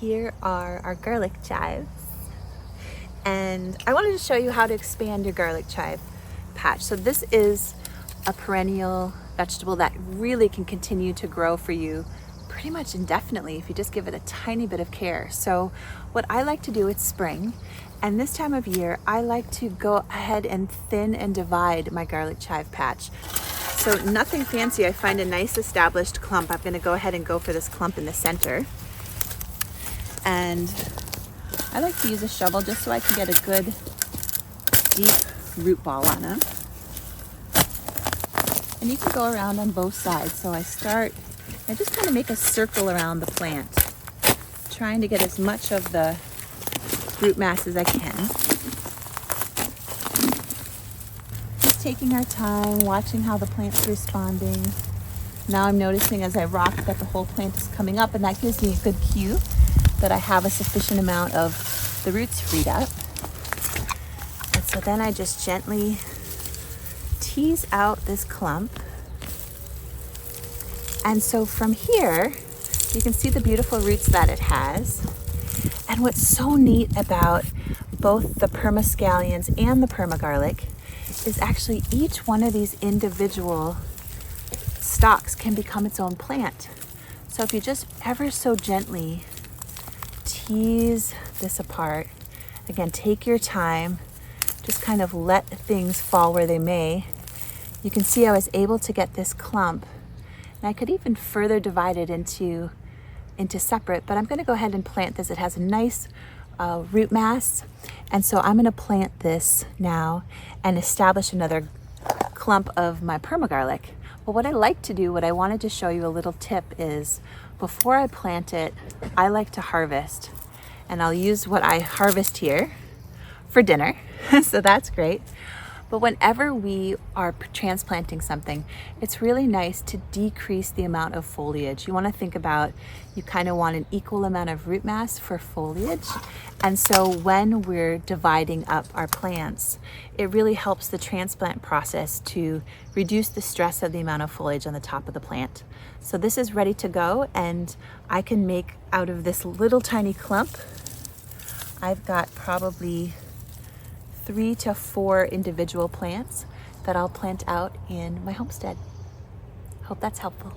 Here are our garlic chives, and I wanted to show you how to expand your garlic chive patch. So this is a perennial vegetable that really can continue to grow for you pretty much indefinitely if you just give it a tiny bit of care. So what I like to do, it's spring, and this time of year I like to go ahead and thin and divide my garlic chive patch. So nothing fancy. I find a nice established clump. I'm going to go ahead and go for this clump in the center. And I like to use a shovel just so I can get a good deep root ball on them. And you can go around on both sides. So I just kind of make a circle around the plant, trying to get as much of the root mass as I can. Just taking our time, watching how the plant's responding. Now I'm noticing as I rock that the whole plant is coming up, and that gives me a good cue that I have a sufficient amount of the roots freed up. And so then I just gently tease out this clump. And so from here, you can see the beautiful roots that it has. And what's so neat about both the PERMA scallions and the PERMA garlic is actually each one of these individual stalks can become its own plant. So if you just ever so gently tease this apart, again, take your time, just kind of let things fall where they may. You can see I was able to get this clump, and I could even further divide it into separate, but I'm going to go ahead and plant this. It has a nice root mass, and so I'm going to plant this now and establish another clump of my PERMA garlic. But what I like to do, what I wanted to show you a little tip is, before I plant it, I like to harvest, and I'll use what I harvest here for dinner. So that's great. But whenever we are transplanting something, it's really nice to decrease the amount of foliage. You want to think about, you kind of want an equal amount of root mass for foliage. And so when we're dividing up our plants, it really helps the transplant process to reduce the stress of the amount of foliage on the top of the plant. So this is ready to go, and I can make out of this little tiny clump, I've got probably 3 to 4 individual plants that I'll plant out in my homestead. Hope that's helpful.